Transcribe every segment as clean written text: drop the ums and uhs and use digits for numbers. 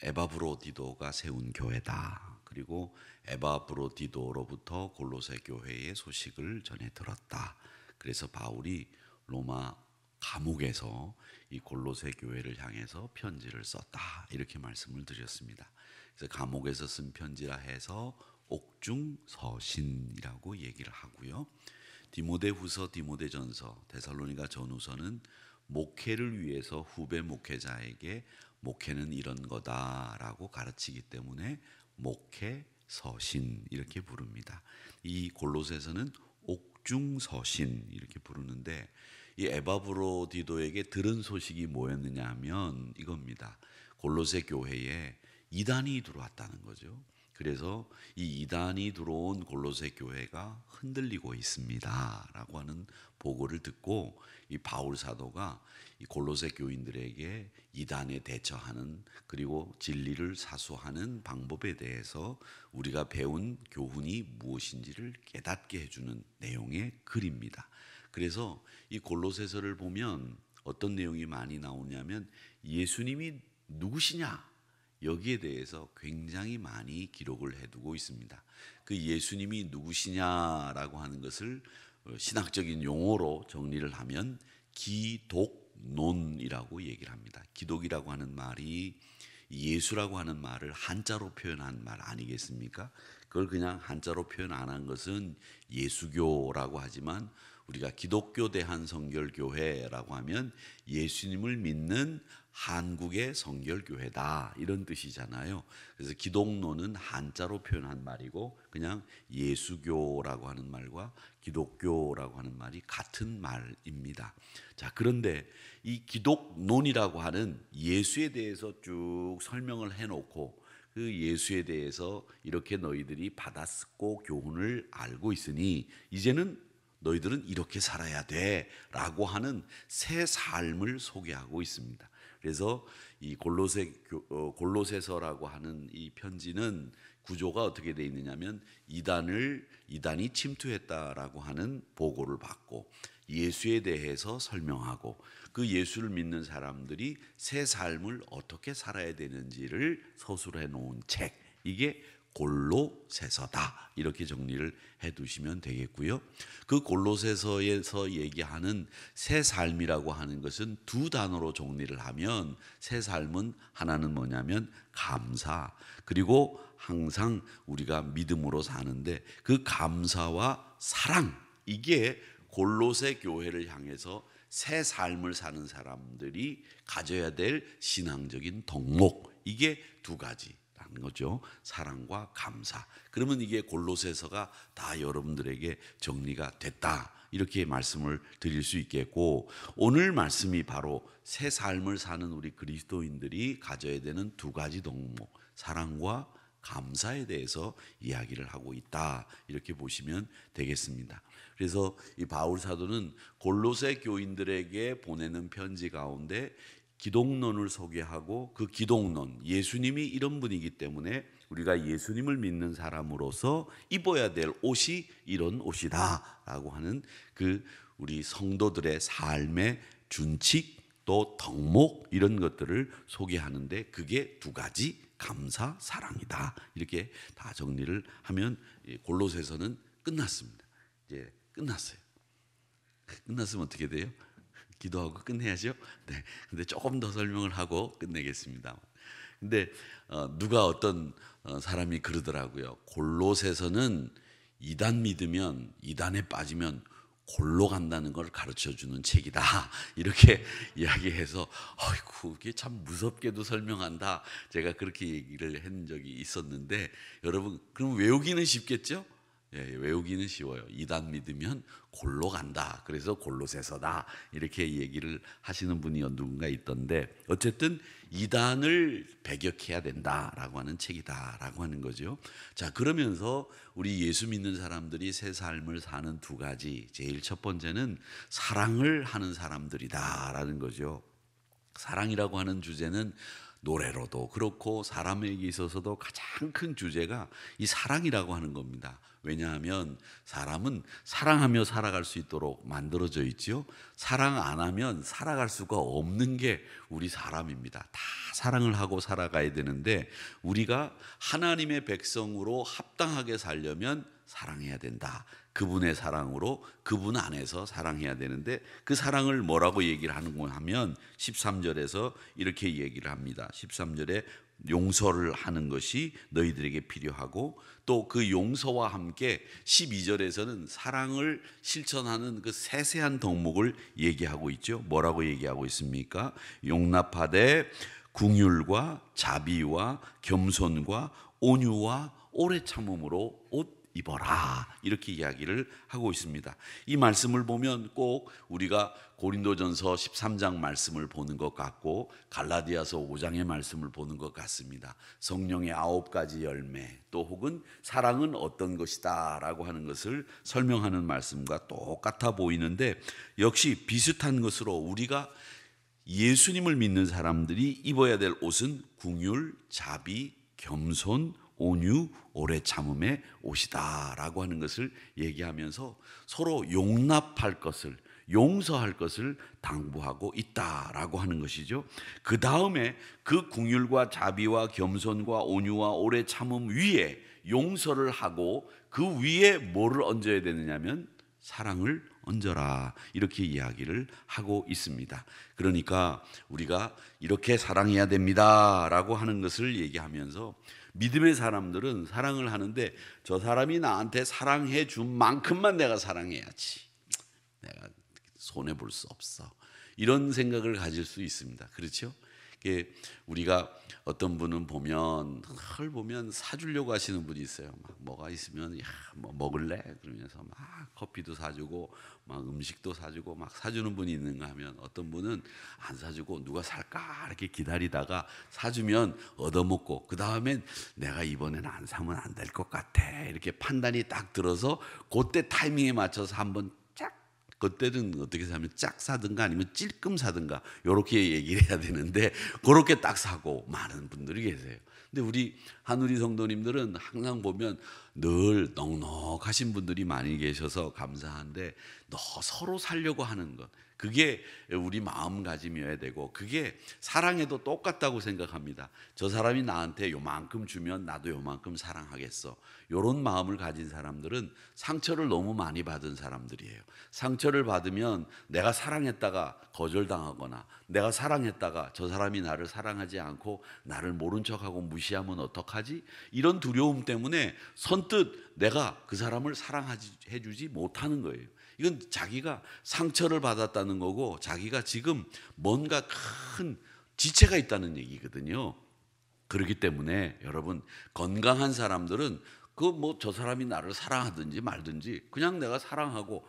에바브로디도가 세운 교회다. 그리고 에바브로디도로부터 골로새 교회의 소식을 전해 들었다. 그래서 바울이 로마 감옥에서 이 골로새 교회를 향해서 편지를 썼다. 이렇게 말씀을 드렸습니다. 그래서 감옥에서 쓴 편지라 해서 옥중서신이라고 얘기를 하고요. 디모데후서, 디모데전서, 데살로니가 전후서는 목회를 위해서 후배 목회자에게 목회는 이런 거다라고 가르치기 때문에 목회서신 이렇게 부릅니다. 이 골로새서는 옥중서신 이렇게 부르는데, 이 에바브로디도에게 들은 소식이 뭐였느냐 하면 이겁니다. 골로새 교회에 이단이 들어왔다는 거죠. 그래서 이 이단이 들어온 골로새 교회가 흔들리고 있습니다라고 하는 보고를 듣고 이 바울 사도가 이 골로새 교인들에게 이단에 대처하는, 그리고 진리를 사수하는 방법에 대해서 우리가 배운 교훈이 무엇인지를 깨닫게 해주는 내용의 글입니다. 그래서 이 골로새서를 보면 어떤 내용이 많이 나오냐면 예수님이 누구시냐, 여기에 대해서 굉장히 많이 기록을 해두고 있습니다. 그 예수님이 누구시냐라고 하는 것을 신학적인 용어로 정리를 하면 기독론이라고 얘기를 합니다. 기독이라고 하는 말이 예수라고 하는 말을 한자로 표현한 말 아니겠습니까? 그걸 그냥 한자로 표현 안 한 것은 예수교라고 하지만, 우리가 기독교 대한성결교회라고 하면 예수님을 믿는 한국의 성결교회다 이런 뜻이잖아요. 그래서 기독론은 한자로 표현한 말이고, 그냥 예수교라고 하는 말과 기독교라고 하는 말이 같은 말입니다. 자, 그런데 이 기독론이라고 하는 예수에 대해서 쭉 설명을 해놓고, 그 예수에 대해서 이렇게 너희들이 받았고 교훈을 알고 있으니 이제는 너희들은 이렇게 살아야 돼 라고 하는 새 삶을 소개하고 있습니다. 그래서 이 골로새서라고 하는 이 편지는 구조가 어떻게 되어 있느냐면, 이단이 침투했다라고 하는 보고를 받고 예수에 대해서 설명하고, 그 예수를 믿는 사람들이 새 삶을 어떻게 살아야 되는지를 서술해 놓은 책, 이게 골로새서다 이렇게 정리를 해두시면 되겠고요. 그 골로새서에서 얘기하는 새 삶이라고 하는 것은 두 단어로 정리를 하면, 새 삶은 하나는 뭐냐면 감사, 그리고 항상 우리가 믿음으로 사는데 그 감사와 사랑, 이게 골로새 교회를 향해서 새 삶을 사는 사람들이 가져야 될 신앙적인 덕목, 이게 두 가지 거죠. 사랑과 감사. 그러면 이게 골로새서가 다 여러분들에게 정리가 됐다 이렇게 말씀을 드릴 수 있겠고, 오늘 말씀이 바로 새 삶을 사는 우리 그리스도인들이 가져야 되는 두 가지 덕목, 사랑과 감사에 대해서 이야기를 하고 있다 이렇게 보시면 되겠습니다. 그래서 이 바울 사도는 골로새 교인들에게 보내는 편지 가운데 기독론을 소개하고, 그 기독론, 예수님이 이런 분이기 때문에 우리가 예수님을 믿는 사람으로서 입어야 될 옷이 이런 옷이다 라고 하는 그 우리 성도들의 삶의 준칙, 또 덕목, 이런 것들을 소개하는데, 그게 두 가지, 감사, 사랑이다 이렇게 다 정리를 하면 골로새서는 끝났습니다. 이제 끝났어요. 끝났으면 어떻게 돼요? 기도하고 끝내야죠. 네. 근데 조금 더 설명을 하고 끝내겠습니다. 근데 누가 어떤 사람이 그러더라고요. 골로새서는 이단 믿으면, 이단에 빠지면 골로 간다는 걸 가르쳐 주는 책이다 이렇게 이야기해서, 아이고 이게 참 무섭게도 설명한다, 제가 그렇게 얘기를 한 적이 있었는데, 여러분 그럼 외우기는 쉽겠죠? 예, 외우기는 쉬워요. 이단 믿으면 골로 간다, 그래서 골로새서다 이렇게 얘기를 하시는 분이 누군가 있던데, 어쨌든 이단을 배격해야 된다라고 하는 책이다라고 하는 거죠. 자, 그러면서 우리 예수 믿는 사람들이 새 삶을 사는 두 가지, 제일 첫 번째는 사랑을 하는 사람들이다라는 거죠. 사랑이라고 하는 주제는 노래로도 그렇고 사람에게 있어서도 가장 큰 주제가 이 사랑이라고 하는 겁니다. 왜냐하면 사람은 사랑하며 살아갈 수 있도록 만들어져 있죠. 사랑 안 하면 살아갈 수가 없는 게 우리 사람입니다. 다 사랑을 하고 살아가야 되는데 우리가 하나님의 백성으로 합당하게 살려면 사랑해야 된다. 그분의 사랑으로 그분 안에서 사랑해야 되는데 그 사랑을 뭐라고 얘기를 하는가 하면 13절에서 이렇게 얘기를 합니다. 13절에 용서를 하는 것이 너희들에게 필요하고 또 그 용서와 함께 12절에서는 사랑을 실천하는 그 세세한 덕목을 얘기하고 있죠. 뭐라고 얘기하고 있습니까? 용납하되 긍휼과 자비와 겸손과 온유와 오래 참음으로 옷 입어라, 이렇게 이야기를 하고 있습니다. 이 말씀을 보면 꼭 우리가 고린도전서 13장 말씀을 보는 것 같고 갈라디아서 5장의 말씀을 보는 것 같습니다. 성령의 9가지 열매, 또 혹은 사랑은 어떤 것이다 라고 하는 것을 설명하는 말씀과 똑같아 보이는데, 역시 비슷한 것으로 우리가 예수님을 믿는 사람들이 입어야 될 옷은 긍휼, 자비, 겸손, 온유, 오래 참음의 옷이다 라고 하는 것을 얘기하면서 서로 용납할 것을, 용서할 것을 당부하고 있다라고 하는 것이죠. 그 다음에 그 긍휼과 자비와 겸손과 온유와 오래 참음 위에 용서를 하고 그 위에 뭐를 얹어야 되느냐면 사랑을 얹어라, 이렇게 이야기를 하고 있습니다. 그러니까 우리가 이렇게 사랑해야 됩니다 라고 하는 것을 얘기하면서 믿음의 사람들은 사랑을 하는데 저 사람이 나한테 사랑해 준 만큼만 내가 사랑해야지, 내가 손해볼 수 없어, 이런 생각을 가질 수 있습니다. 그렇죠? 우리가 어떤 분은 보면 헐 보면 사주려고 하시는 분이 있어요. 막 뭐가 있으면 야, 뭐 먹을래? 그러면서 막 커피도 사주고 막 음식도 사주고 막 사주는 분이 있는가 하면 어떤 분은 안 사주고 누가 살까 이렇게 기다리다가 사주면 얻어먹고 그 다음엔 내가 이번에는 안 사면 안 될 것 같아, 이렇게 판단이 딱 들어서 그때 타이밍에 맞춰서 한번 그때는 어떻게 사면 짝 사든가 아니면 찔끔 사든가 이렇게 얘기를 해야 되는데 그렇게 딱 사고 많은 분들이 계세요. 근데 우리 한우리 성도님들은 항상 보면 늘 넉넉하신 분들이 많이 계셔서 감사한데 서로 살려고 하는 것, 그게 우리 마음가짐이어야 되고 그게 사랑에도 똑같다고 생각합니다. 저 사람이 나한테 요만큼 주면 나도 요만큼 사랑하겠어, 이런 마음을 가진 사람들은 상처를 너무 많이 받은 사람들이에요. 상처를 받으면 내가 사랑했다가 거절당하거나 내가 사랑했다가 저 사람이 나를 사랑하지 않고 나를 모른 척하고 무시하면 어떡하지? 이런 두려움 때문에 선뜻 내가 그 사람을 사랑해주지 못하는 거예요. 이건 자기가 상처를 받았다는 거고 자기가 지금 뭔가 큰 지체가 있다는 얘기거든요. 그렇기 때문에 여러분, 건강한 사람들은 저 사람이 나를 사랑하든지 말든지 그냥 내가 사랑하고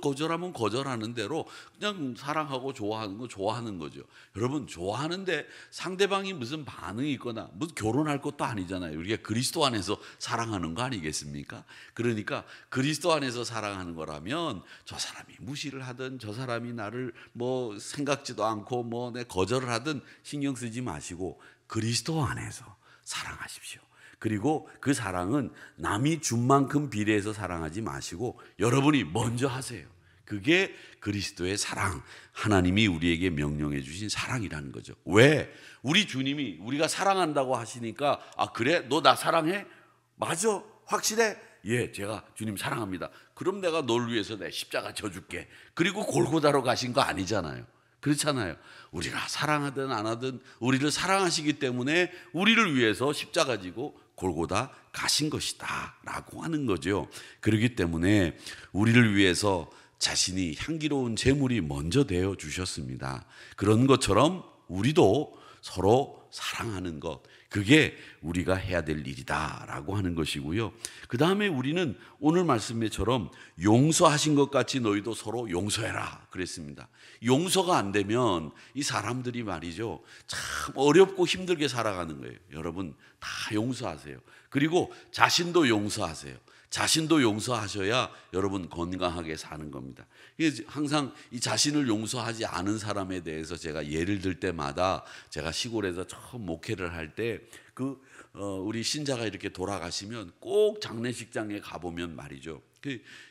거절하면 거절하는 대로 그냥 사랑하고 좋아하는 거죠. 여러분, 좋아하는데 상대방이 무슨 반응이 있거나 무슨 결혼할 것도 아니잖아요. 우리가 그리스도 안에서 사랑하는 거 아니겠습니까? 그러니까 그리스도 안에서 사랑하는 거라면 저 사람이 무시를 하든 저 사람이 나를 생각지도 않고 내 거절을 하든 신경 쓰지 마시고 그리스도 안에서 사랑하십시오. 그리고 그 사랑은 남이 준 만큼 비례해서 사랑하지 마시고 여러분이 먼저 하세요. 그게 그리스도의 사랑, 하나님이 우리에게 명령해 주신 사랑이라는 거죠. 왜? 우리 주님이 우리가 사랑한다고 하시니까 그래? 너 나 사랑해? 맞아? 확실해? 예, 제가 주님 사랑합니다. 그럼 내가 널 위해서 내 십자가 져줄게. 그리고 골고다로 가신 거 아니잖아요. 그렇잖아요. 우리가 사랑하든 안 하든 우리를 사랑하시기 때문에 우리를 위해서 십자가 지고 골고다 가신 것이다 라고 하는 거죠. 그렇기 때문에 우리를 위해서 자신이 향기로운 제물이 먼저 되어 주셨습니다. 그런 것처럼 우리도 서로 사랑하는 것, 그게 우리가 해야 될 일이다 라고 하는 것이고요. 그 다음에 우리는 오늘 말씀처럼 용서하신 것 같이 너희도 서로 용서해라 그랬습니다. 용서가 안 되면 이 사람들이 말이죠, 참 어렵고 힘들게 살아가는 거예요. 여러분 다 용서하세요. 그리고 자신도 용서하세요. 자신도 용서하셔야 여러분 건강하게 사는 겁니다. 항상 이 자신을 용서하지 않은 사람에 대해서 제가 예를 들 때마다, 제가 시골에서 처음 목회를 할 때 우리 신자가 이렇게 돌아가시면 꼭 장례식장에 가보면 말이죠.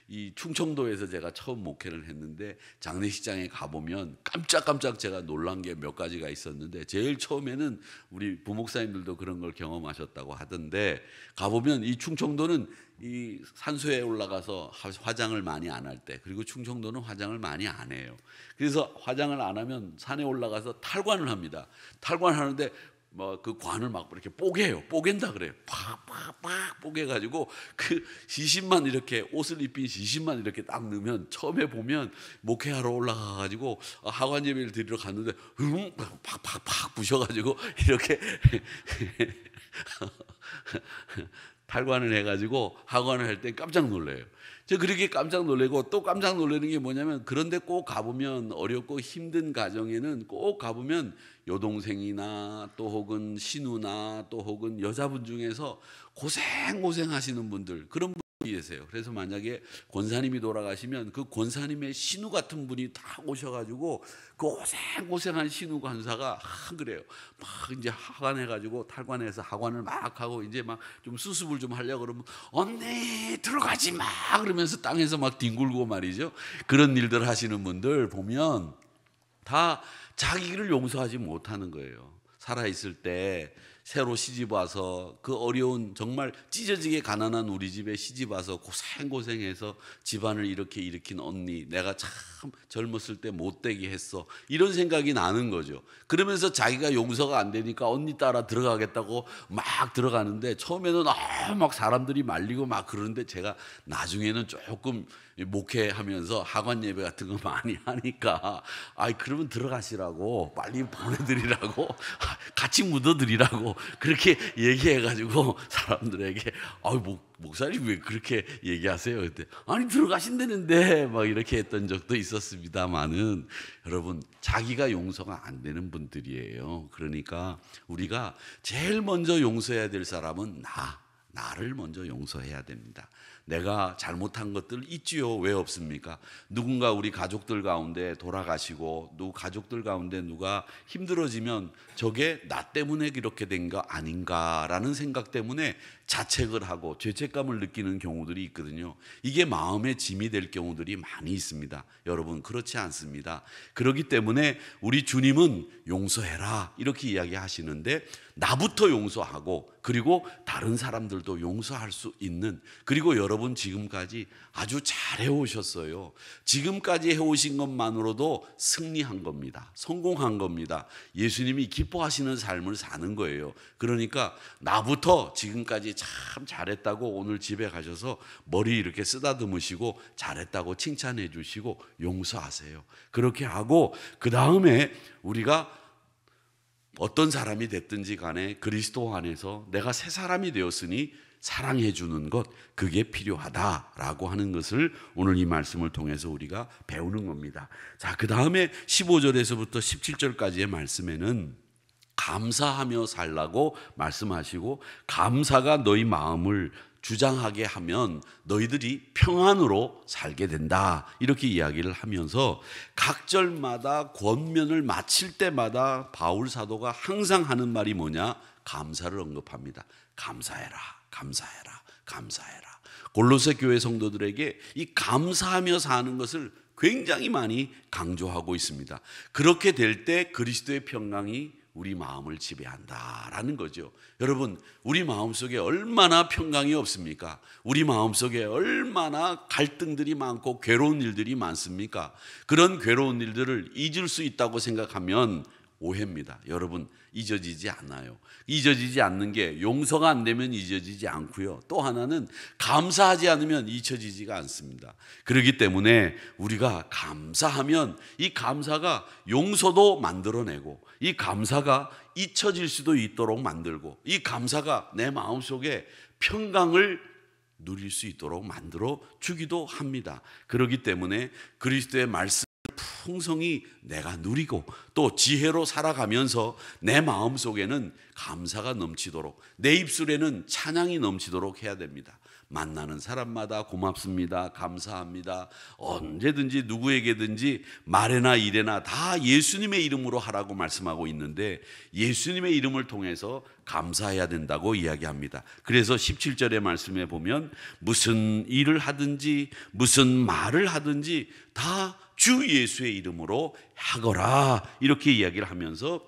이 충청도에서 제가 처음 목회를 했는데 장례식장에 가보면 깜짝깜짝 제가 놀란 게 몇 가지가 있었는데, 제일 처음에는 우리 부목사님들도 그런 걸 경험하셨다고 하던데, 가보면 이 충청도는 이 산소에 올라가서 화장을 많이 안 할 때, 그리고 충청도는 화장을 많이 안 해요. 그래서 화장을 안 하면 산에 올라가서 탈관을 합니다. 탈관하는데 그 관을 막 이렇게 뽀개요. 뽀갠다 그래요. 팍팍팍 뽀개가지고 그 시신만, 이렇게 옷을 입힌 시신만 이렇게 딱 넣으면, 처음에 보면 목회하러 올라가가지고 하관 예배를 드리러 갔는데 팍팍팍 부셔가지고 이렇게 탈관을 해가지고 하관을 할 때 깜짝 놀래요. 저 그렇게 깜짝 놀래고, 또 깜짝 놀라는 게 뭐냐면, 그런데 꼭 가보면, 어렵고 힘든 가정에는 꼭 가보면 여동생이나 또 혹은 신우나 또 혹은 여자분 중에서 고생하시는 분들, 그런 분이 계세요. 그래서 만약에 권사님이 돌아가시면 그 권사님의 신우 같은 분이 다 오셔가지고 그 고생한 신우 권사가 그래요. 막 이제 하관해가지고 탈관해서 하관을 막 하고 이제 막 좀 수습을 좀 하려고 그러면, 언니 들어가지 마 그러면서 땅에서 막 뒹굴고 말이죠. 그런 일들 하시는 분들 보면 다 자기를 용서하지 못하는 거예요. 살아있을 때 새로 시집 와서 그 어려운, 정말 찢어지게 가난한 우리 집에 시집 와서 고생해서 집안을 이렇게 일으킨 언니, 내가 참 젊었을 때 못되게 했어, 이런 생각이 나는 거죠. 그러면서 자기가 용서가 안 되니까 언니 따라 들어가겠다고 막 들어가는데, 처음에는 막 사람들이 말리고 막 그러는데, 제가 나중에는 조금 목회하면서 하관 예배 같은 거 많이 하니까, 그러면 들어가시라고, 빨리 보내드리라고, 같이 묻어드리라고 그렇게 얘기해가지고 사람들에게, 목사님 왜 그렇게 얘기하세요? 그때 아니 들어가신다는데 막 이렇게 했던 적도 있었습니다만은, 여러분 자기가 용서가 안 되는 분들이에요. 그러니까 우리가 제일 먼저 용서해야 될 사람은 나를 먼저 용서해야 됩니다. 내가 잘못한 것들 있지요. 왜 없습니까? 누군가 우리 가족들 가운데 돌아가시고, 가족들 가운데 누가 힘들어지면 저게 나 때문에 그렇게 된 거 아닌가라는 생각 때문에 자책을 하고 죄책감을 느끼는 경우들이 있거든요. 이게 마음의 짐이 될 경우들이 많이 있습니다. 여러분 그렇지 않습니다. 그렇기 때문에 우리 주님은 용서해라 이렇게 이야기하시는데, 나부터 용서하고 그리고 다른 사람들도 용서할 수 있는, 그리고 여러분 지금까지 아주 잘해 오셨어요. 지금까지 해오신 것만으로도 승리한 겁니다. 성공한 겁니다. 예수님이 기뻐하시는 삶을 사는 거예요. 그러니까 나부터 지금까지 참 잘했다고 오늘 집에 가셔서 머리 이렇게 쓰다듬으시고 잘했다고 칭찬해 주시고 용서하세요. 그렇게 하고 그 다음에 우리가 어떤 사람이 됐든지 간에 그리스도 안에서 내가 새 사람이 되었으니 사랑해 주는 것, 그게 필요하다라고 하는 것을 오늘 이 말씀을 통해서 우리가 배우는 겁니다. 자, 그 다음에 15절에서부터 17절까지의 말씀에는 감사하며 살라고 말씀하시고, 감사가 너희 마음을 주장하게 하면 너희들이 평안으로 살게 된다 이렇게 이야기를 하면서, 각 절마다 권면을 마칠 때마다 바울 사도가 항상 하는 말이 뭐냐? 감사를 언급합니다. 감사해라, 감사해라, 감사해라. 골로새 교회 성도들에게 이 감사하며 사는 것을 굉장히 많이 강조하고 있습니다. 그렇게 될 때 그리스도의 평강이 우리 마음을 지배한다라는 거죠. 여러분 우리 마음속에 얼마나 평강이 없습니까? 우리 마음속에 얼마나 갈등들이 많고 괴로운 일들이 많습니까? 그런 괴로운 일들을 잊을 수 있다고 생각하면 오해입니다. 여러분 잊어지지 않아요. 잊어지지 않는 게, 용서가 안 되면 잊어지지 않고요. 또 하나는 감사하지 않으면 잊혀지지가 않습니다. 그렇기 때문에 우리가 감사하면 이 감사가 용서도 만들어내고, 이 감사가 잊혀질 수도 있도록 만들고, 이 감사가 내 마음속에 평강을 누릴 수 있도록 만들어 주기도 합니다. 그렇기 때문에 그리스도의 말씀 풍성히 내가 누리고 또 지혜로 살아가면서 내 마음속에는 감사가 넘치도록, 내 입술에는 찬양이 넘치도록 해야 됩니다. 만나는 사람마다 고맙습니다, 감사합니다, 언제든지 누구에게든지 말에나 일에나 다 예수님의 이름으로 하라고 말씀하고 있는데, 예수님의 이름을 통해서 감사해야 된다고 이야기합니다. 그래서 17절의 말씀에 보면 무슨 일을 하든지 무슨 말을 하든지 다 주 예수의 이름으로 하거라, 이렇게 이야기를 하면서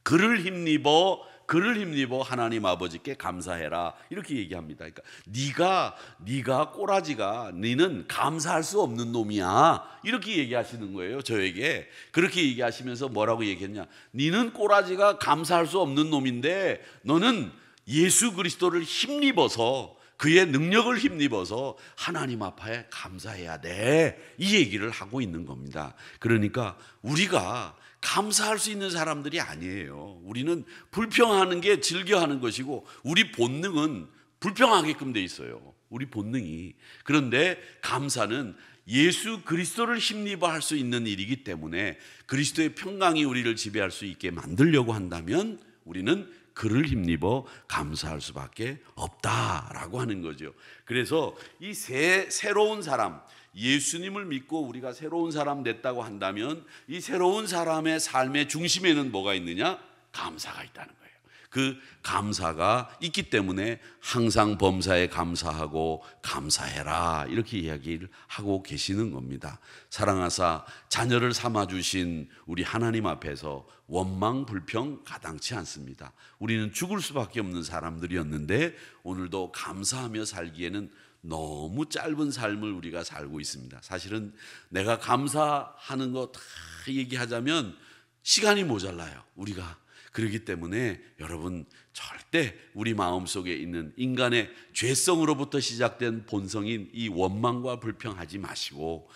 그를 힘입어 하나님 아버지께 감사해라, 이렇게 얘기합니다. 그러니까 네가 꼬라지가, 너는 감사할 수 없는 놈이야, 이렇게 얘기하시는 거예요. 저에게 그렇게 얘기하시면서 뭐라고 얘기했냐, 너는 꼬라지가 감사할 수 없는 놈인데 너는 예수 그리스도를 힘입어서, 그의 능력을 힘입어서 하나님 앞에 감사해야 돼, 이 얘기를 하고 있는 겁니다. 그러니까 우리가 감사할 수 있는 사람들이 아니에요. 우리는 불평하는 게 즐겨하는 것이고, 우리 본능은 불평하게끔 돼 있어요, 우리 본능이. 그런데 감사는 예수 그리스도를 힘입어 할 수 있는 일이기 때문에, 그리스도의 평강이 우리를 지배할 수 있게 만들려고 한다면 우리는 그를 힘입어 감사할 수밖에 없다라고 하는 거죠. 그래서 이 새로운 사람, 예수님을 믿고 우리가 새로운 사람 됐다고 한다면 이 새로운 사람의 삶의 중심에는 뭐가 있느냐? 감사가 있다는 거예요. 그 감사가 있기 때문에 항상 범사에 감사하고 감사해라, 이렇게 이야기를 하고 계시는 겁니다. 사랑하사 자녀를 삼아주신 우리 하나님 앞에서 원망 불평 가당치 않습니다. 우리는 죽을 수밖에 없는 사람들이었는데 오늘도 감사하며 살기에는 너무 짧은 삶을 우리가 살고 있습니다. 사실은 내가 감사하는 거 다 얘기하자면 시간이 모자라요, 우리가. 그렇기 때문에 여러분, 절대 우리 마음속에 있는 인간의 죄성으로부터 시작된 본성인 이 원망과 불평하지 마시고,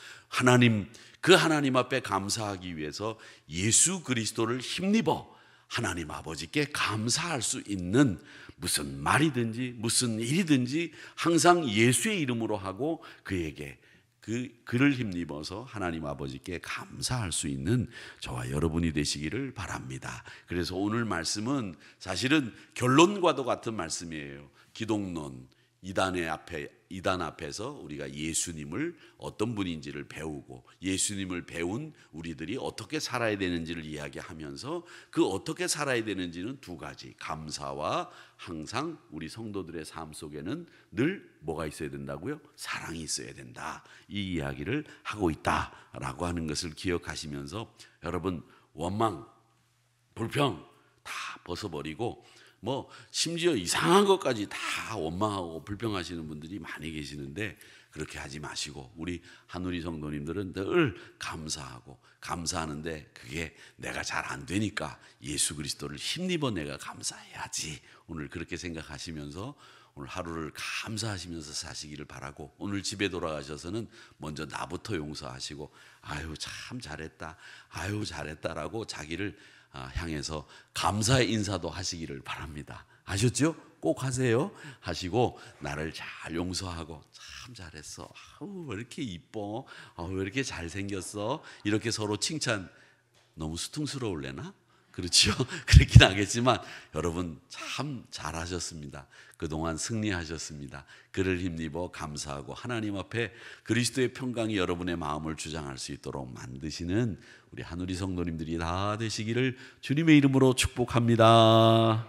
그 하나님 앞에 감사하기 위해서 예수 그리스도를 힘입어 하나님 아버지께 감사할 수 있는, 무슨 말이든지 무슨 일이든지 항상 예수의 이름으로 하고 그에게 그를 힘입어서 하나님 아버지께 감사할 수 있는 저와 여러분이 되시기를 바랍니다. 그래서 오늘 말씀은 사실은 결론과도 같은 말씀이에요. 기독론, 이단 앞에서 우리가 예수님을 어떤 분인지를 배우고, 예수님을 배운 우리들이 어떻게 살아야 되는지를 이야기하면서, 그 어떻게 살아야 되는지는 두 가지, 감사와 항상 우리 성도들의 삶 속에는 늘 뭐가 있어야 된다고요? 사랑이 있어야 된다, 이 이야기를 하고 있다라고 하는 것을 기억하시면서, 여러분 원망, 불평 다 벗어버리고, 심지어 이상한 것까지 다 원망하고 불평하시는 분들이 많이 계시는데, 그렇게 하지 마시고 우리 한우리 성도님들은 늘 감사하고, 감사하는데 그게 내가 잘 안 되니까 예수 그리스도를 힘입어 내가 감사해야지, 오늘 그렇게 생각하시면서 오늘 하루를 감사하시면서 사시기를 바라고, 오늘 집에 돌아가셔서는 먼저 나부터 용서하시고 아유 참 잘했다, 아유 잘했다라고 자기를 향해서 감사의 인사도 하시기를 바랍니다. 아셨죠? 꼭 하세요. 하시고 나를 잘 용서하고, 참 잘했어, 아우 왜 이렇게 이뻐, 아우 왜 이렇게 잘생겼어, 이렇게 서로 칭찬. 너무 수퉁스러울래나? 그렇죠? 그렇긴 하겠지만 여러분 참 잘하셨습니다. 그동안 승리하셨습니다. 그를 힘입어 감사하고 하나님 앞에 그리스도의 평강이 여러분의 마음을 주장할 수 있도록 만드시는 우리 한우리 성도님들이 다 되시기를 주님의 이름으로 축복합니다.